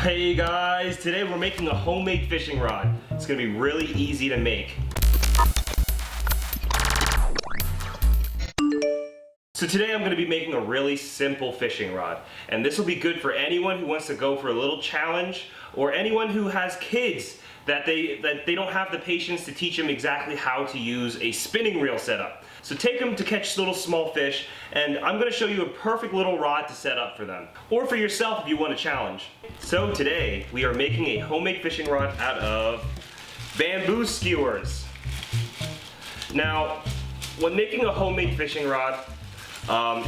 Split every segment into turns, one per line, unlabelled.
Hey guys, today we're making a homemade fishing rod. It's gonna be really easy to make. So today I'm gonna be making a really simple fishing rod. And this will be good for anyone who wants to go for a little challenge, or anyone who has kids that they don't have the patience to teach them exactly how to use a spinning reel setup. So take them to catch little small fish, and I'm gonna show you a perfect little rod to set up for them. Or for yourself if you want a challenge. So today, we are making a homemade fishing rod out of bamboo skewers. Now, when making a homemade fishing rod,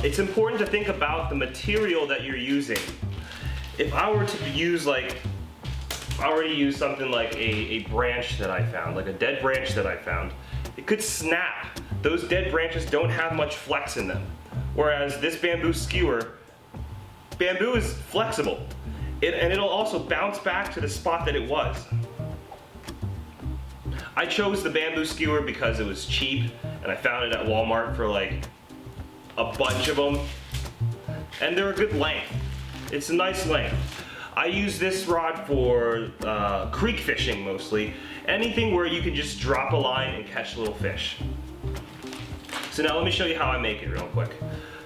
it's important to think about the material that you're using. If I were to use I already used something like a branch that I found, like a dead branch that I found, it could snap. Those dead branches don't have much flex in them. Whereas this bamboo skewer, bamboo is flexible. And it'll also bounce back to the spot that it was. I chose the bamboo skewer because it was cheap, and I found it at Walmart for like a bunch of them. And they're a good length. It's a nice length. I use this rod for creek fishing mostly. Anything where you can just drop a line and catch little fish. So now let me show you how I make it real quick.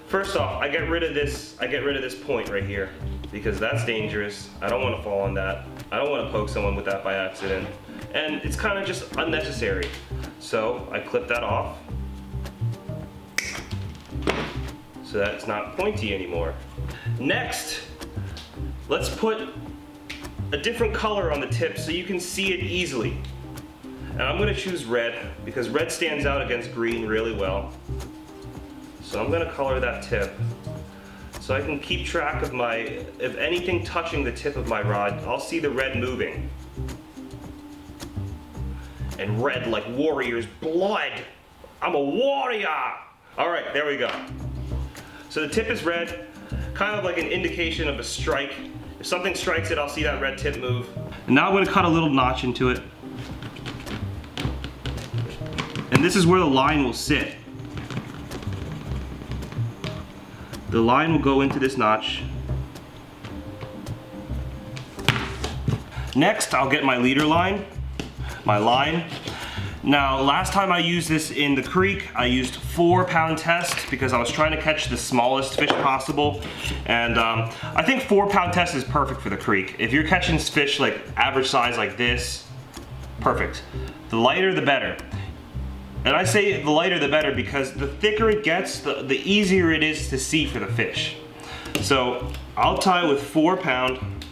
First off, I get rid of this point right here because that's dangerous. I don't want to fall on that. I don't want to poke someone with that by accident. And it's kind of just unnecessary. So I clip that off so that it's not pointy anymore. Next, let's put a different color on the tip so you can see it easily. And I'm gonna choose red because red stands out against green really well. So I'm gonna color that tip so I can keep track of if anything touching the tip of my rod, I'll see the red moving. And red like warrior's blood. I'm a warrior! All right, there we go. So the tip is red, kind of like an indication of a strike. If something strikes it, I'll see that red tip move. And now I'm gonna cut a little notch into it. And this is where the line will sit. The line will go into this notch. Next, I'll get my leader line, my line. Now, last time I used this in the creek, I used 4-pound test because I was trying to catch the smallest fish possible. And I think 4-pound test is perfect for the creek. If you're catching fish like average size like this, perfect. The lighter, the better. And I say the lighter the better because the thicker it gets, the easier it is to see for the fish. So I'll tie it with 4-pound,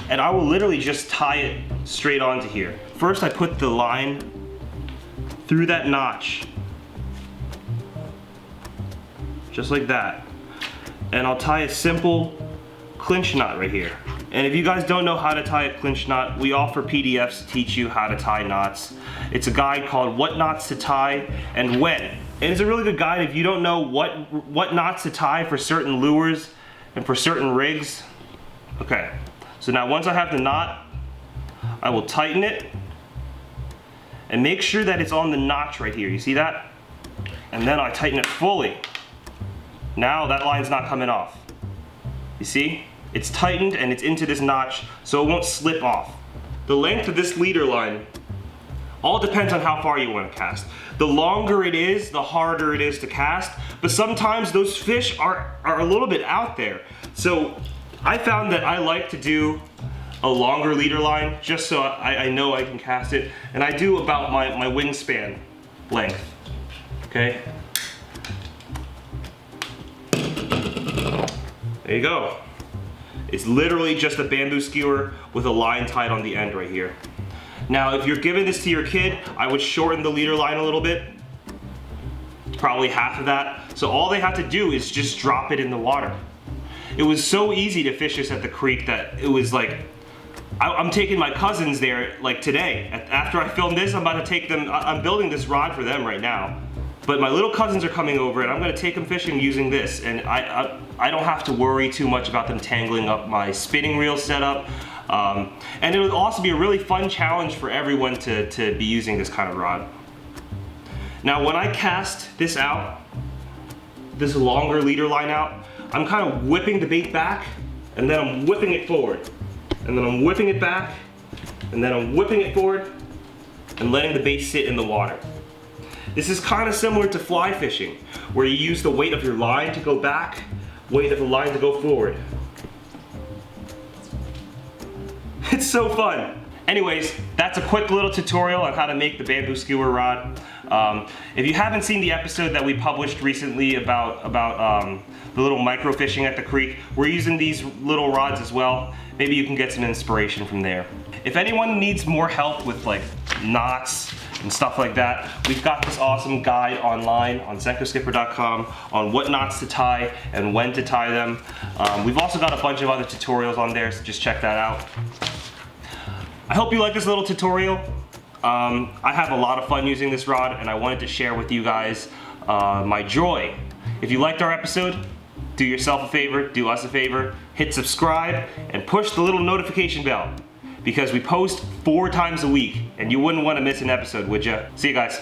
and I will literally just tie it straight onto here. First I put the line through that notch, just like that. And I'll tie a simple clinch knot right here. And if you guys don't know how to tie a clinch knot, we offer PDFs to teach you how to tie knots. It's a guide called What Knots to Tie and When. And it's a really good guide if you don't know what knots to tie for certain lures and for certain rigs. Okay, so now once I have the knot, I will tighten it and make sure that it's on the notch right here. You see that? And then I tighten it fully. Now that line's not coming off. You see? It's tightened and it's into this notch so it won't slip off. The length of this leader line all depends on how far you want to cast. The longer it is, the harder it is to cast, but sometimes those fish are a little bit out there. So I found that I like to do a longer leader line just so I know I can cast it, and I do about my wingspan length, okay? There you go. It's literally just a bamboo skewer with a line tied on the end right here. Now, if you're giving this to your kid, I would shorten the leader line a little bit. Probably half of that. So all they have to do is just drop it in the water. It was so easy to fish this at the creek that it was like, I'm taking my cousins there like today. After I film this, I'm about to take them, I'm building this rod for them right now. But my little cousins are coming over and I'm gonna take them fishing using this, and I don't have to worry too much about them tangling up my spinning reel setup. And it would also be a really fun challenge for everyone to be using this kind of rod. Now when I cast this out, this longer leader line out, I'm kind of whipping the bait back and then I'm whipping it forward. And then I'm whipping it back, and then I'm whipping it forward, and letting the bait sit in the water. This is kind of similar to fly fishing, where you use the weight of your line to go back, weight of the line to go forward. It's so fun. Anyways, that's a quick little tutorial on how to make the bamboo skewer rod. If you haven't seen the episode that we published recently about the little micro fishing at the creek, we're using these little rods as well. Maybe you can get some inspiration from there. If anyone needs more help with like knots and stuff like that, we've got this awesome guide online on senkoskipper.com on what knots to tie and when to tie them. We've also got a bunch of other tutorials on there, so just check that out. I hope you like this little tutorial. I have a lot of fun using this rod, and I wanted to share with you guys my joy. If you liked our episode, do yourself a favor, do us a favor, hit subscribe and push the little notification bell, because we post 4 times a week and you wouldn't want to miss an episode, would you? See you guys.